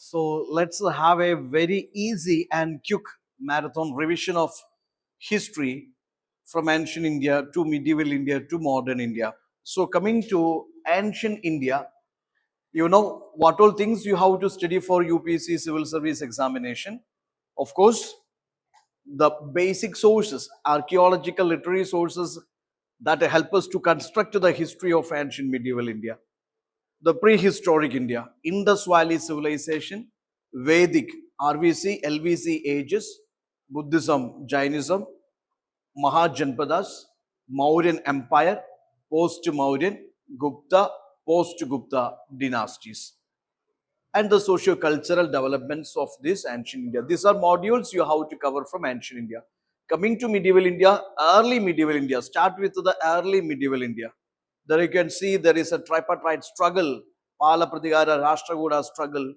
So let's have a very easy and quick marathon revision of history from ancient India to medieval India to modern India. So coming to ancient India, you know what all things you have to study for UPSC civil service examination. Of course, the basic sources, archaeological literary sources that help us to construct the history of ancient medieval India. The prehistoric India, Indus Valley civilization, Vedic, RVC, LVC ages, Buddhism, Jainism, Mahajanpadas, Mauryan Empire, post-Mauryan, Gupta, post-Gupta dynasties, and the socio-cultural developments of this ancient India. These are modules you have to cover from ancient India. Coming to medieval India, early medieval India, start with the early medieval India. There you can see there is a tripartite struggle, Pala Pratigara, Rashtrakuta struggle.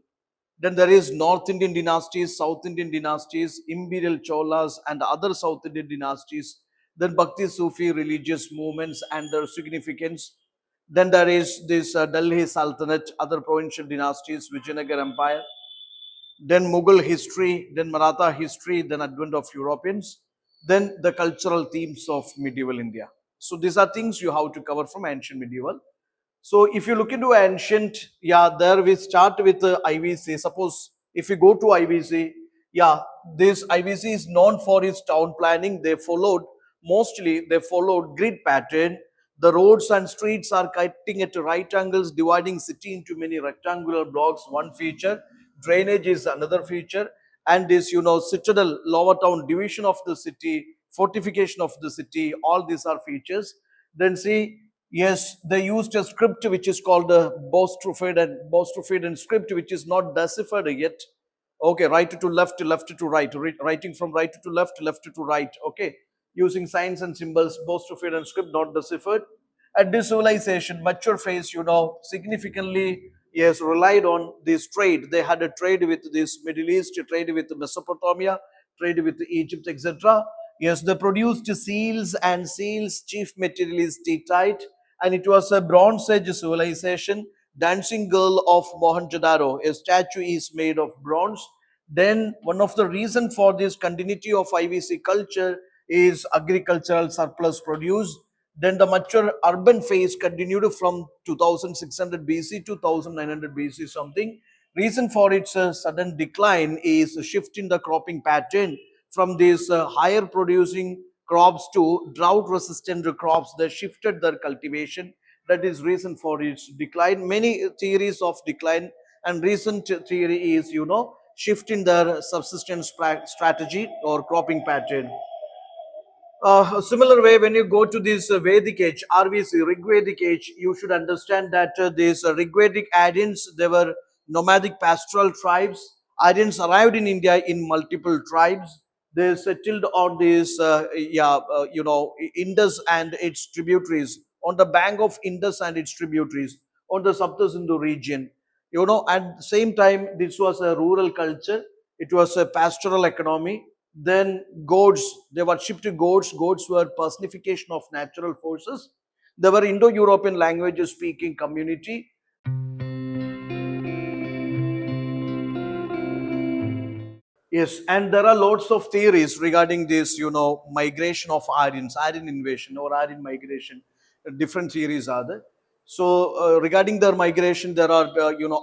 Then there is North Indian dynasties, South Indian dynasties, Imperial Cholas and other South Indian dynasties. Then Bhakti Sufi religious movements and their significance. Then there is this Delhi Sultanate, other provincial dynasties, Vijayanagar Empire. Then Mughal history, then Maratha history, then advent of Europeans, then the cultural themes of medieval India. So these are things you have to cover from ancient medieval. So if you look into ancient, yeah, there we start with IVC. Suppose if you go to IVC, yeah, this IVC is known for its town planning. They followed grid pattern. The roads and streets are cutting at right angles, dividing city into many rectangular blocks. One feature, drainage is another feature, and this citadel, lower town division of the city, fortification of the city. All these are features. Then see, yes, they used a script which is called the Boustrophid script, which is not deciphered yet. Okay, right to left, left to right, writing from right to left, left to right. Okay, using signs and symbols, Boustrophid script not deciphered. At this civilization, mature phase, significantly, yes, relied on this trade. They had a trade with this Middle East, a trade with Mesopotamia, trade with Egypt, etc. Yes, they produced seals, and seals chief material is teetite, and it was a Bronze Age civilization. Dancing Girl of Mohenjo-daro, a statue is made of bronze. Then one of the reason for this continuity of IVC culture is agricultural surplus produce. Then the mature urban phase continued from 2600 BC to 1900 BC something. Reason for its sudden decline is a shift in the cropping pattern from these higher producing crops to drought resistant crops. They shifted their cultivation. That is reason for its decline. Many theories of decline, and recent theory is shift in their subsistence strategy or cropping pattern. A similar way, when you go to this Vedic age, RVC, Rigvedic age, you should understand that these Rigvedic Aryans, they were nomadic pastoral tribes. Aryans arrived in India in multiple tribes. They settled on this, Indus and its tributaries, on the bank of Indus and its tributaries, on the Sapta Sindhu region. At the same time, this was a rural culture. It was a pastoral economy. Then gods, they worshipped gods. Gods were personification of natural forces. They were Indo-European languages speaking community. Yes, and there are lots of theories regarding this, migration of Aryans, Aryan invasion or Aryan migration. Different theories are there. So, regarding their migration, there are,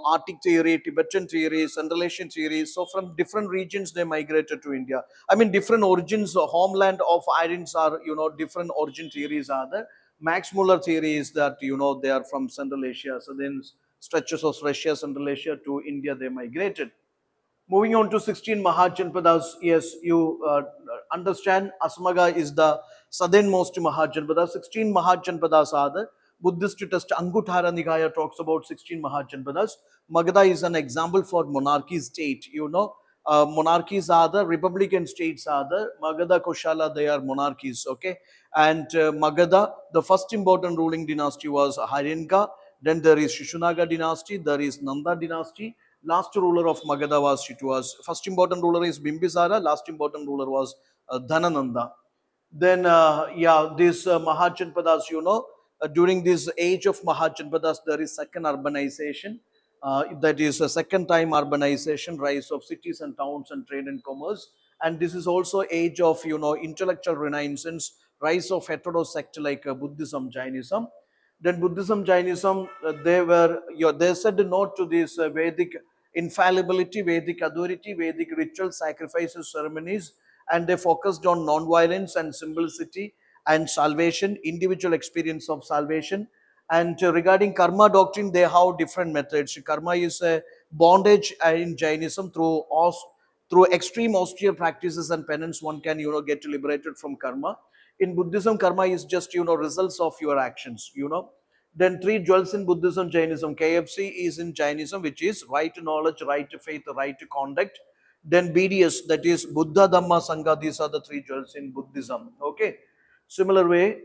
Arctic theory, Tibetan theory, Central Asian theories. So, from different regions, they migrated to India. I mean, different origins, homeland of Aryans are, different origin theories are there. Max Muller theory is that, they are from Central Asia. So, then stretches of Russia, Central Asia to India, they migrated. Moving on to 16 Mahajanpadas, yes, you understand Asmaga is the southernmost Mahajanpada. 16 Mahajanpadas are the Buddhist text Anguttara Nikaya talks about 16 Mahajanpadas. Magadha is an example for monarchy state. Monarchies are the republican states are the Magadha, Koshala, they are monarchies. Okay, and Magadha, the first important ruling dynasty was Haringa. Then there is Shishunaga dynasty, there is Nanda dynasty. Last ruler of Magadha was first important ruler is Bimbisara, last important ruler was Dhanananda. Then, these Mahajanpadas, during this age of Mahajanpadas, there is second urbanization. That is a second time urbanization, rise of cities and towns and trade and commerce. And this is also age of intellectual renaissance, rise of heterosect like Buddhism, Jainism. Then Buddhism, Jainism, they said no to this Vedic infallibility, Vedic authority, Vedic ritual sacrifices, ceremonies, and they focused on non-violence and simplicity and salvation, individual experience of salvation. And regarding karma doctrine, they have different methods. Karma is a bondage in Jainism through extreme austere practices and penance. One can get liberated from karma. In Buddhism, karma is just results of your actions. Then three jewels in Buddhism, Jainism. KFC is in Jainism, which is right knowledge, right faith, right conduct. Then BDS, that is Buddha, Dhamma, Sangha. These are the three jewels in Buddhism. Okay. Similar way,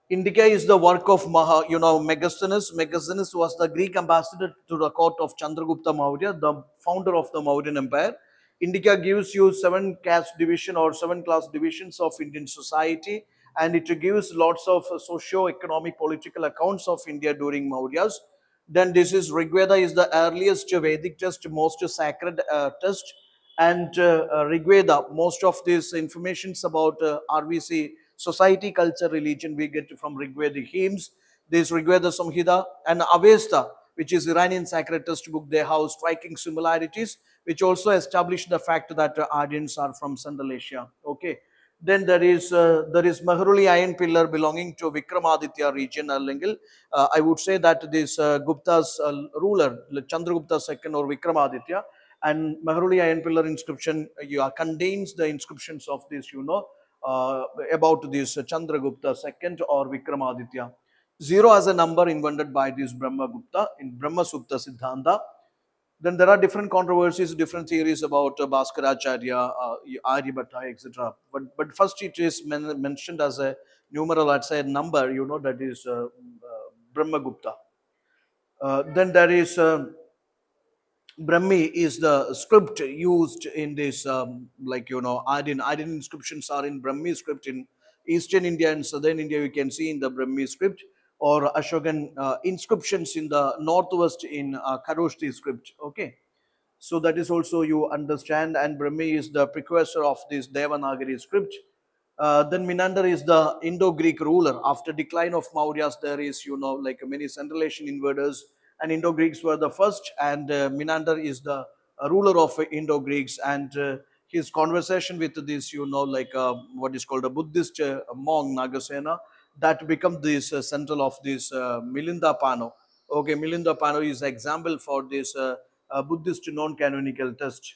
Indica is the work of Megasthenes. Megasthenes was the Greek ambassador to the court of Chandragupta Maurya, the founder of the Mauryan Empire. Indica gives you seven caste division or seven class divisions of Indian society, and it gives lots of socio-economic political accounts of India during Mauryas. Then this is Rigveda is the earliest Vedic text, most sacred text, and Rigveda, most of these informations about RVC, society, culture, religion, we get from Rigvedic hymns. This Rigveda Samhita and Avesta, which is Iranian sacred text book, they have striking similarities, which also establish the fact that Aryans are from Central Asia. Okay. Then there is Mehruli iron pillar belonging to Vikramaditya region. I would say that this Gupta's ruler, Chandragupta II or Vikramaditya, and Mehruli iron pillar inscription contains the inscriptions of this, about this Chandragupta II or Vikramaditya. Zero as a number invented by this Brahmagupta in Brahma Supta Siddhanta. Then there are different controversies, different theories about Bhaskaracharya, Aryabhatta, etc. But first it is mentioned as a numeral, let's say a number, that is Brahmagupta. Then there is Brahmi is the script used in this, Aryan inscriptions are in Brahmi script in Eastern India and Southern India. You can see in the Brahmi script, or Ashokan inscriptions in the Northwest in Kharoshthi script. Okay. So that is also you understand, and Brahmi is the precursor of this Devanagari script. Then Menander is the Indo-Greek ruler. After decline of Mauryas, there is like many Central Asian invaders, and Indo-Greeks were the first. And Menander is the ruler of Indo-Greeks, and his conversation with this like what is called a Buddhist monk Nagasena, that become this central of this Milinda Pano. Okay, Milinda Pano is example for this Buddhist non-canonical text.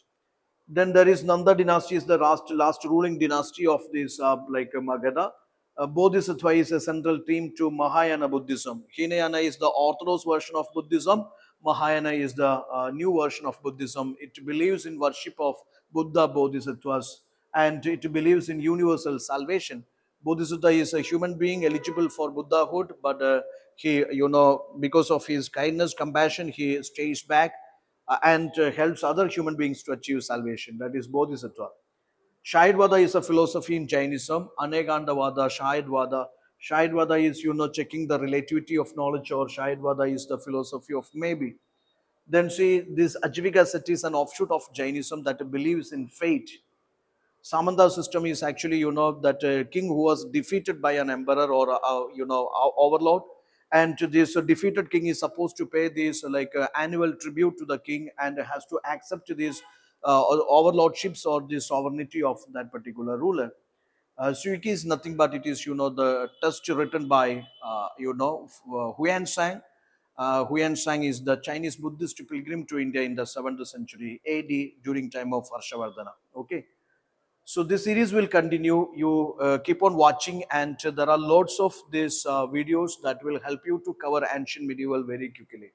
Then there is Nanda dynasty is the last ruling dynasty of this Magadha. Bodhisattva is a central theme to Mahayana Buddhism. Hinayana is the orthodox version of Buddhism. Mahayana is the new version of Buddhism. It believes in worship of Buddha Bodhisattvas, and it believes in universal salvation. Bodhisattva is a human being eligible for Buddhahood, but he, because of his kindness, compassion, he stays back and helps other human beings to achieve salvation. That is Bodhisattva. Shayadvada is a philosophy in Jainism. Anegandavada, Shayadvada. Shayadvada is, checking the relativity of knowledge, or Shayadvada is the philosophy of maybe. Then see, this Ajivika set is an offshoot of Jainism that believes in fate. Samanta system is actually, that king who was defeated by an emperor or, overlord. And this defeated king is supposed to pay this annual tribute to the king, and has to accept this overlordships or the sovereignty of that particular ruler. Suiki is nothing but it is, the text written by, Huan Sang. Huan Sang is the Chinese Buddhist pilgrim to India in the 7th century AD during time of Harshavardhana. Okay. So this series will continue. You keep on watching, and there are lots of these videos that will help you to cover ancient medieval very quickly.